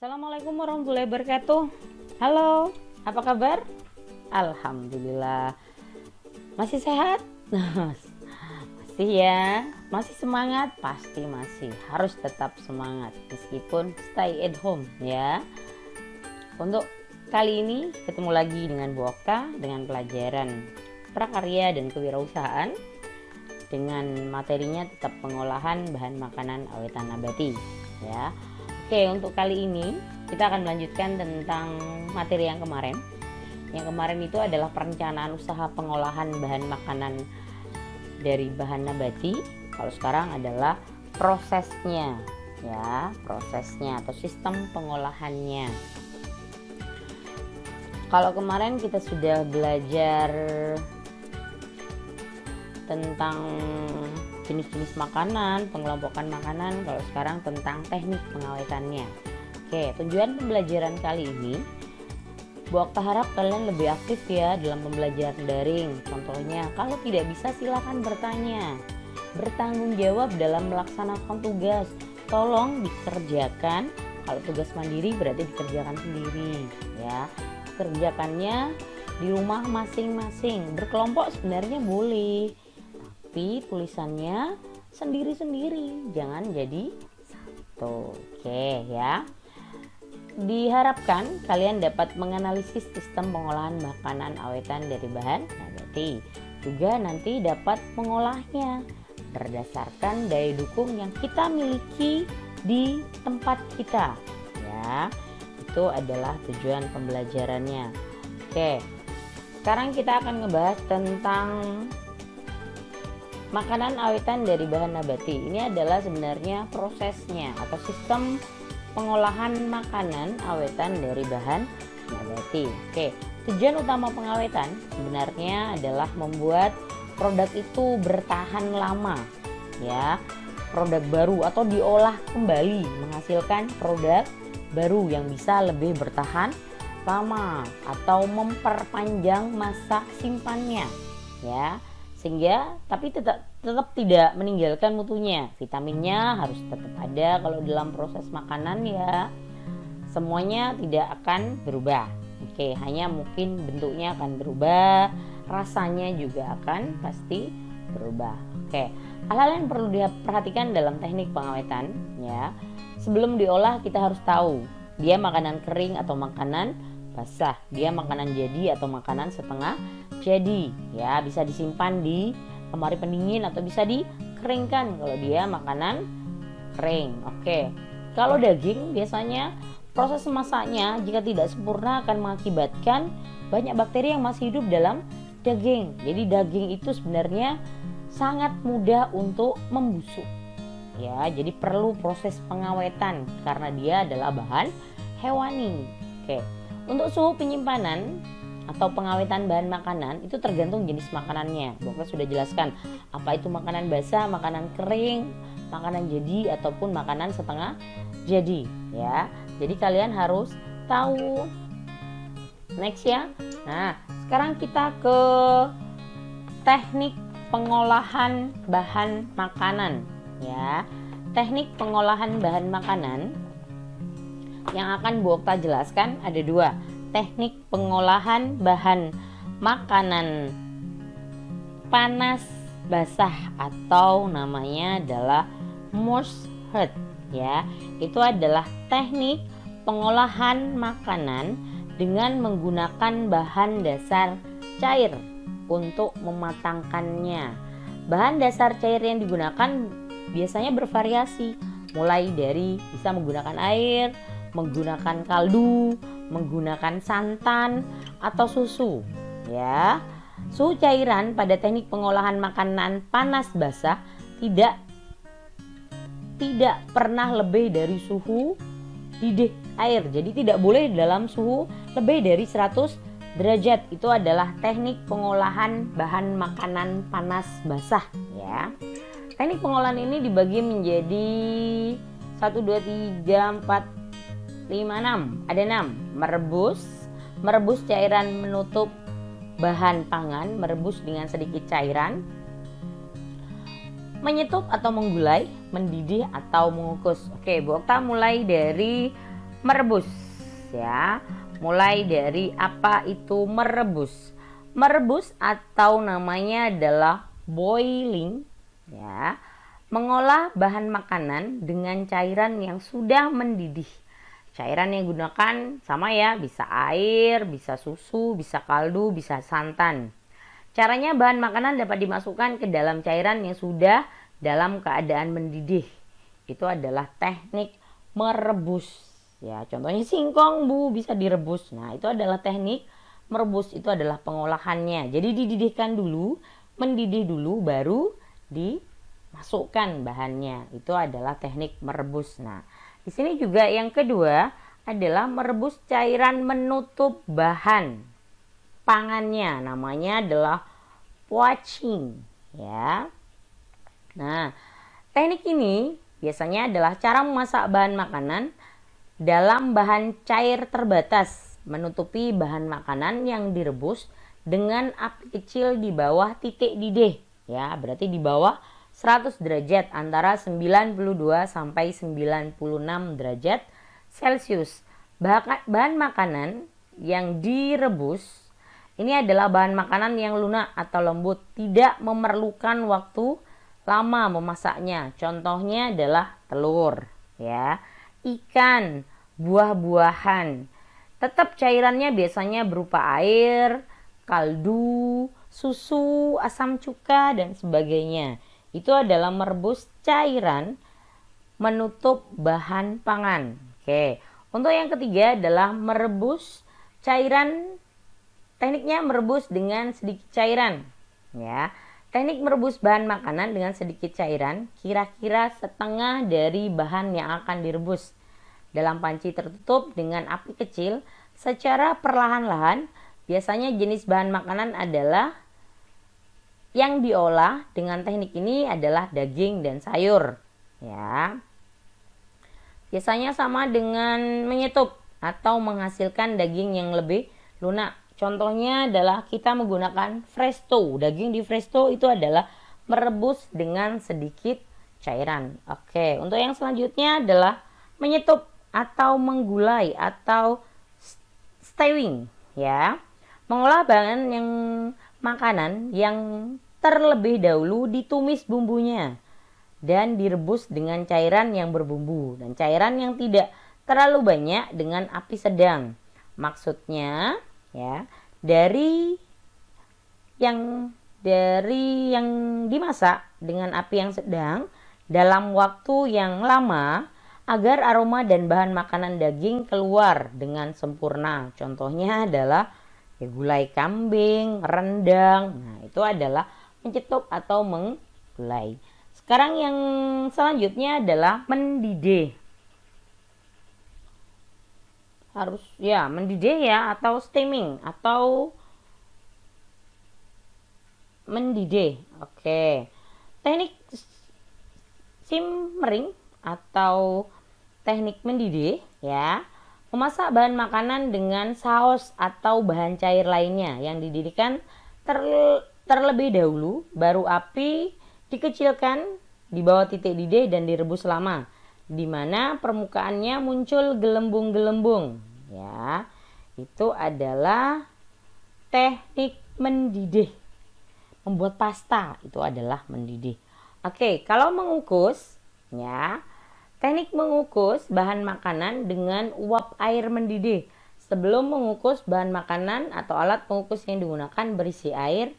Assalamualaikum warahmatullahi wabarakatuh. Halo, apa kabar? Alhamdulillah. Masih sehat? Masih ya? Masih semangat? Pasti masih. Harus tetap semangat meskipun stay at home ya. Untuk kali ini ketemu lagi dengan Bu Okta dengan pelajaran prakarya dan kewirausahaan dengan materinya tetap pengolahan bahan makanan awetan nabati ya. Oke, untuk kali ini kita akan melanjutkan tentang materi yang kemarin. Yang kemarin itu adalah perencanaan usaha pengolahan bahan makanan dari bahan nabati. Kalau sekarang adalah prosesnya ya, prosesnya atau sistem pengolahannya. Kalau kemarin kita sudah belajar tentang jenis-jenis makanan, pengelompokan makanan. Kalau sekarang tentang teknik pengawetannya. Oke, tujuan pembelajaran kali ini Bu Okta harap kalian lebih aktif ya dalam pembelajaran daring. Contohnya, kalau tidak bisa silakan bertanya. Bertanggung jawab dalam melaksanakan tugas. Tolong dikerjakan. Kalau tugas mandiri berarti dikerjakan sendiri ya. Kerjakannya di rumah masing-masing. Berkelompok sebenarnya boleh, tapi tulisannya sendiri-sendiri, jangan jadi satu. Oke ya. Diharapkan kalian dapat menganalisis sistem pengolahan makanan awetan dari bahan nabati. Juga nanti dapat mengolahnya berdasarkan daya dukung yang kita miliki di tempat kita. Ya, itu adalah tujuan pembelajarannya. Oke. Sekarang kita akan ngebahas tentang makanan awetan dari bahan nabati. Ini adalah sebenarnya prosesnya atau sistem pengolahan makanan awetan dari bahan nabati. Oke, tujuan utama pengawetan sebenarnya adalah membuat produk itu bertahan lama ya. Produk baru atau diolah kembali menghasilkan produk baru yang bisa lebih bertahan lama atau memperpanjang masa simpannya ya. Sehingga tapi tetap tidak meninggalkan mutunya. Vitaminnya harus tetap ada kalau dalam proses makanan ya. Semuanya tidak akan berubah. Oke, hanya mungkin bentuknya akan berubah, rasanya juga akan pasti berubah. Oke, hal-hal yang perlu diperhatikan dalam teknik pengawetan ya. Sebelum diolah kita harus tahu dia makanan kering atau makanan basah, dia makanan jadi atau makanan setengah jadi ya, bisa disimpan di lemari pendingin atau bisa dikeringkan kalau dia makanan kering. Oke, kalau daging biasanya proses masaknya jika tidak sempurna akan mengakibatkan banyak bakteri yang masih hidup dalam daging. Jadi daging itu sebenarnya sangat mudah untuk membusuk ya, jadi perlu proses pengawetan karena dia adalah bahan hewani. Oke, untuk suhu penyimpanan atau pengawetan bahan makanan itu tergantung jenis makanannya. Dokter sudah jelaskan apa itu makanan basah, makanan kering, makanan jadi ataupun makanan setengah jadi ya. Jadi kalian harus tahu. Next ya. Nah, sekarang kita ke teknik pengolahan bahan makanan ya. Teknik pengolahan bahan makanan yang akan Bu Okta jelaskan ada dua. Teknik pengolahan bahan makanan panas basah atau namanya adalah Morse heat ya. Itu adalah teknik pengolahan makanan dengan menggunakan bahan dasar cair untuk mematangkannya. Bahan dasar cair yang digunakan biasanya bervariasi, mulai dari bisa menggunakan air, menggunakan kaldu, menggunakan santan atau susu ya. Suhu cairan pada teknik pengolahan makanan panas basah tidak pernah lebih dari suhu didih air. Jadi tidak boleh dalam suhu lebih dari 100 derajat. Itu adalah teknik pengolahan bahan makanan panas basah ya. Teknik pengolahan ini dibagi menjadi 1, 2, 3, 4, 5, 6. Ada 6. Merebus cairan menutup bahan pangan, merebus dengan sedikit cairan. Menyetup atau menggulai, mendidih atau mengukus. Oke, Bu Okta mulai dari merebus ya. Mulai dari apa itu merebus? Merebus atau namanya adalah boiling ya. Mengolah bahan makanan dengan cairan yang sudah mendidih. Cairan yang digunakan sama ya, bisa air, bisa susu, bisa kaldu, bisa santan. Caranya bahan makanan dapat dimasukkan ke dalam cairan yang sudah dalam keadaan mendidih. Itu adalah teknik merebus. Ya, contohnya singkong, Bu, bisa direbus. Nah, itu adalah teknik merebus, itu adalah pengolahannya. Jadi dididihkan dulu, mendidih dulu baru dimasukkan bahannya. Itu adalah teknik merebus. Nah, di sini juga yang kedua adalah merebus cairan menutup bahan pangannya, namanya adalah poaching ya. Nah, teknik ini biasanya adalah cara memasak bahan makanan dalam bahan cair terbatas, menutupi bahan makanan yang direbus dengan api kecil di bawah titik didih ya, berarti di bawah 100 derajat, antara 92 sampai 96 derajat Celcius. Bahan makanan yang direbus ini adalah bahan makanan yang lunak atau lembut, tidak memerlukan waktu lama memasaknya. Contohnya adalah telur, ya, ikan, buah-buahan. Tetap cairannya biasanya berupa air, kaldu, susu, asam cuka dan sebagainya. Itu adalah merebus cairan menutup bahan pangan. Oke. Untuk yang ketiga adalah merebus cairan. Tekniknya merebus dengan sedikit cairan, ya. Teknik merebus bahan makanan dengan sedikit cairan, kira-kira setengah dari bahan yang akan direbus dalam panci tertutup dengan api kecil secara perlahan-lahan. Biasanya jenis bahan makanan adalah yang diolah dengan teknik ini adalah daging dan sayur, ya. Biasanya sama dengan menyetup atau menghasilkan daging yang lebih lunak. Contohnya adalah kita menggunakan fresto. Daging di fresto itu adalah merebus dengan sedikit cairan. Oke, untuk yang selanjutnya adalah menyetup atau menggulai atau stewing, ya. Mengolah bahan yang makanan yang terlebih dahulu ditumis bumbunya dan direbus dengan cairan yang berbumbu dan cairan yang tidak terlalu banyak dengan api sedang. Maksudnya ya, dari yang dimasak dengan api yang sedang dalam waktu yang lama agar aroma dan bahan makanan daging keluar dengan sempurna. Contohnya adalah ya, gulai kambing, rendang. Nah, itu adalah mencetup atau menggulai. Sekarang yang selanjutnya adalah mendidih. Harus ya mendidih ya, atau steaming atau mendidih. Oke. Teknik simmering atau teknik mendidih ya, memasak bahan makanan dengan saus atau bahan cair lainnya yang dididihkan terlebih dahulu, baru api dikecilkan di bawah titik didih dan direbus lama, di mana permukaannya muncul gelembung-gelembung, ya. Itu adalah teknik mendidih. Membuat pasta itu adalah mendidih. Oke, kalau mengukus, ya, teknik mengukus bahan makanan dengan uap air mendidih. Sebelum mengukus bahan makanan atau alat pengukus yang digunakan berisi air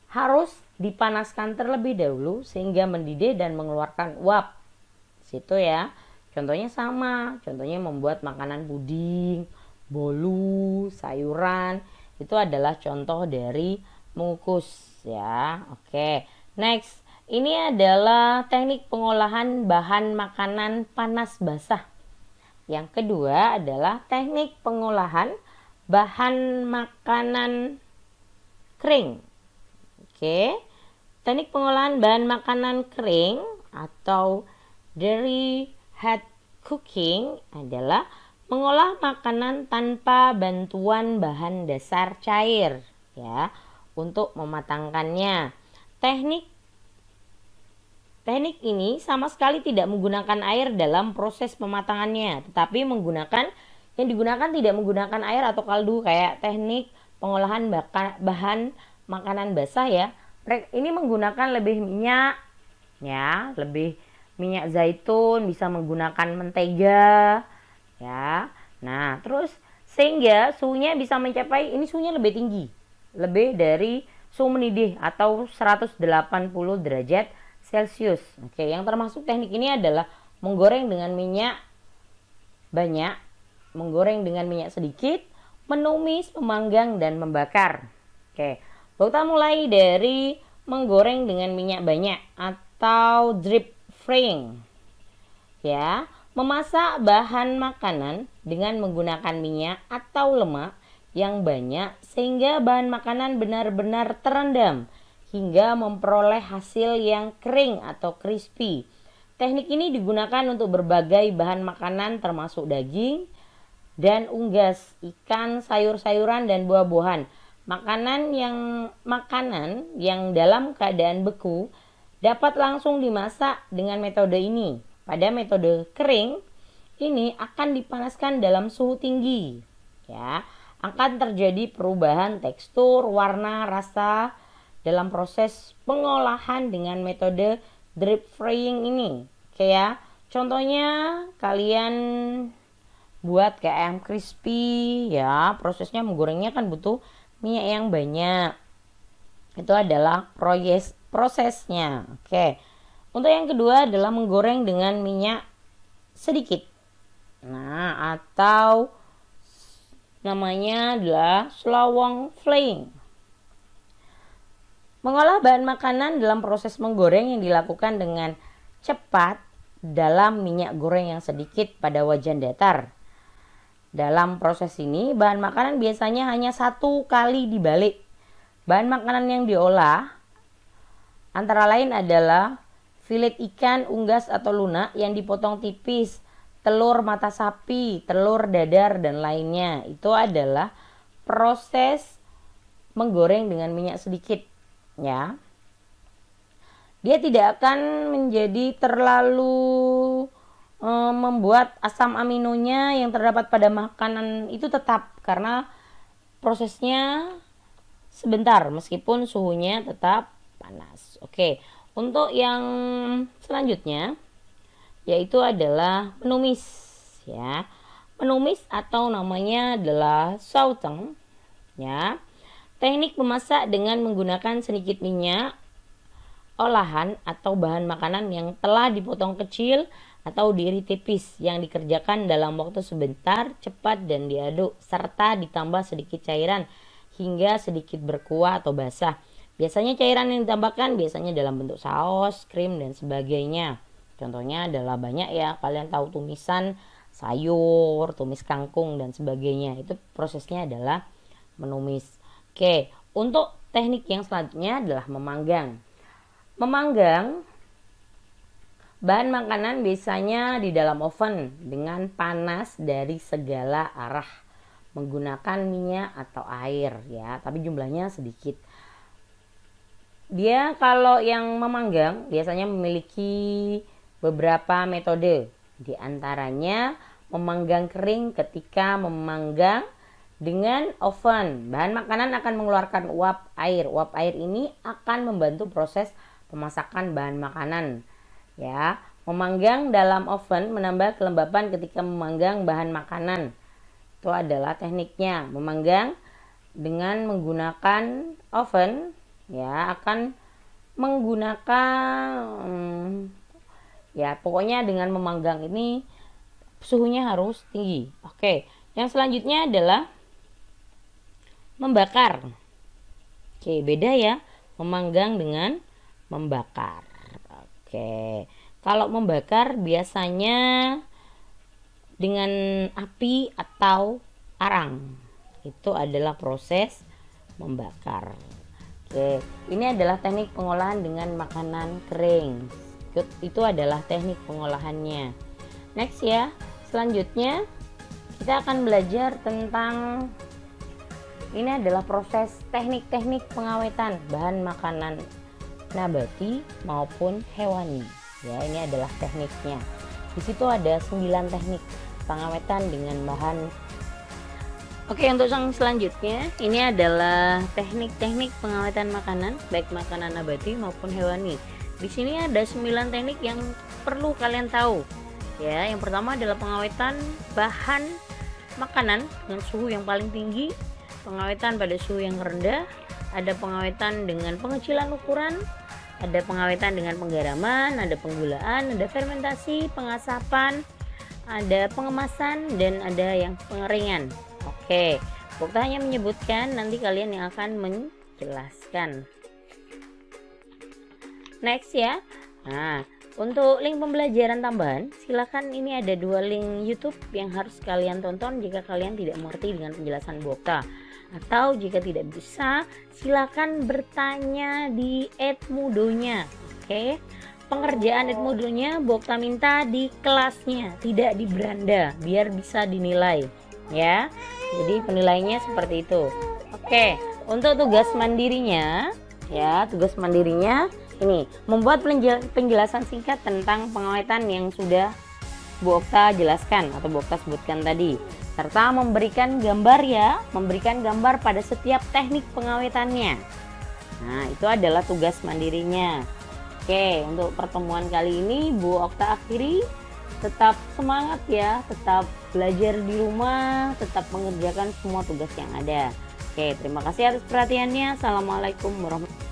harus dipanaskan terlebih dahulu sehingga mendidih dan mengeluarkan uap. Situ ya. Contohnya sama, contohnya membuat makanan puding, bolu, sayuran, itu adalah contoh dari mengukus ya. Oke. Next, ini adalah teknik pengolahan bahan makanan panas basah. Yang kedua adalah teknik pengolahan bahan makanan kering. Oke. Teknik pengolahan bahan makanan kering atau dry hot cooking adalah mengolah makanan tanpa bantuan bahan dasar cair ya, untuk mematangkannya. Teknik Teknik ini sama sekali tidak menggunakan air dalam proses pematangannya, tetapi yang digunakan tidak menggunakan air atau kaldu kayak teknik pengolahan bahan makanan basah ya. Ini menggunakan lebih minyak ya, lebih minyak zaitun, bisa menggunakan mentega ya. Nah, terus sehingga suhunya bisa mencapai, ini suhunya lebih tinggi, lebih dari suhu mendidih atau 180 derajat Celcius. Oke, yang termasuk teknik ini adalah menggoreng dengan minyak banyak, menggoreng dengan minyak sedikit, menumis, memanggang, dan membakar. Oke, kita mulai dari menggoreng dengan minyak banyak atau deep frying. Ya, memasak bahan makanan dengan menggunakan minyak atau lemak yang banyak sehingga bahan makanan benar-benar terendam hingga memperoleh hasil yang kering atau crispy. Teknik ini digunakan untuk berbagai bahan makanan termasuk daging dan unggas, ikan, sayur-sayuran, dan buah-buahan. Makanan yang dalam keadaan beku dapat langsung dimasak dengan metode ini. Pada metode kering ini akan dipanaskan dalam suhu tinggi. Ya, akan terjadi perubahan tekstur, warna, rasa dalam proses pengolahan dengan metode deep frying ini. Oke ya, contohnya kalian buat kayak ayam crispy ya, prosesnya menggorengnya kan butuh minyak yang banyak. Itu adalah prosesnya. Oke. Untuk yang kedua adalah menggoreng dengan minyak sedikit. Nah, atau namanya adalah slow frying. Mengolah bahan makanan dalam proses menggoreng yang dilakukan dengan cepat dalam minyak goreng yang sedikit pada wajan datar. Dalam proses ini, bahan makanan biasanya hanya 1 kali dibalik. Bahan makanan yang diolah antara lain adalah filet ikan, unggas atau lunak yang dipotong tipis, telur mata sapi, telur dadar, dan lainnya. Itu adalah proses menggoreng dengan minyak sedikit. Ya, dia tidak akan menjadi terlalu membuat asam aminonya yang terdapat pada makanan itu tetap, karena prosesnya sebentar meskipun suhunya tetap panas. Oke, untuk yang selanjutnya yaitu adalah menumis ya. Menumis atau namanya adalah sauteing ya. Teknik memasak dengan menggunakan sedikit minyak olahan atau bahan makanan yang telah dipotong kecil atau diiris tipis yang dikerjakan dalam waktu sebentar, cepat, dan diaduk serta ditambah sedikit cairan hingga sedikit berkuah atau basah. Biasanya cairan yang ditambahkan biasanya dalam bentuk saus, krim, dan sebagainya. Contohnya adalah banyak ya, kalian tahu tumisan sayur, tumis kangkung, dan sebagainya. Itu prosesnya adalah menumis. Oke, untuk teknik yang selanjutnya adalah memanggang. Memanggang bahan makanan biasanya di dalam oven dengan panas dari segala arah menggunakan minyak atau air ya, tapi jumlahnya sedikit. Dia kalau yang memanggang biasanya memiliki beberapa metode. Di antaranya memanggang kering. Ketika memanggang dengan oven, bahan makanan akan mengeluarkan uap air. Uap air ini akan membantu proses pemasakan bahan makanan. Ya, memanggang dalam oven menambah kelembapan ketika memanggang bahan makanan. Itu adalah tekniknya. Memanggang dengan menggunakan oven ya, akan menggunakan ya pokoknya dengan memanggang ini suhunya harus tinggi. Oke, yang selanjutnya adalah membakar. Oke, beda ya memanggang dengan membakar. Oke, kalau membakar biasanya dengan api atau arang. Itu adalah proses membakar. Oke, ini adalah teknik pengolahan dengan makanan kering. Itu adalah teknik pengolahannya. Next ya, selanjutnya kita akan belajar tentang ini adalah proses teknik-teknik pengawetan bahan makanan nabati maupun hewani. Ya, ini adalah tekniknya. Di situ ada 9 teknik pengawetan dengan bahan. Oke, untuk yang selanjutnya ini adalah teknik-teknik pengawetan makanan, baik makanan nabati maupun hewani. Di sini ada 9 teknik yang perlu kalian tahu. Ya, yang pertama adalah pengawetan bahan makanan dengan suhu yang paling tinggi, pengawetan pada suhu yang rendah, ada pengawetan dengan pengecilan ukuran, ada pengawetan dengan penggaraman, ada penggulaan, ada fermentasi, pengasapan, ada pengemasan, dan ada yang pengeringan. Oke, Okta hanya menyebutkan, nanti kalian yang akan menjelaskan. Next ya. Nah, untuk link pembelajaran tambahan, silakan, ini ada 2 link YouTube yang harus kalian tonton jika kalian tidak mengerti dengan penjelasan Bu Okta. Atau jika tidak bisa, silakan bertanya di Edmudonya. Oke. Pengerjaan Edmudonya Bu Okta minta di kelasnya, tidak di beranda, biar bisa dinilai. Ya, jadi penilaiannya seperti itu. Oke, untuk tugas mandirinya, ya, tugas mandirinya ini membuat penjelasan singkat tentang pengawetan yang sudah Bu Okta jelaskan atau Bu Okta sebutkan tadi, serta memberikan gambar, ya, memberikan gambar pada setiap teknik pengawetannya. Nah, itu adalah tugas mandirinya. Oke, untuk pertemuan kali ini Bu Okta akhiri. Tetap semangat ya, tetap belajar di rumah, tetap mengerjakan semua tugas yang ada. Oke, terima kasih atas perhatiannya. Assalamualaikum warahmatullahi wabarakatuh.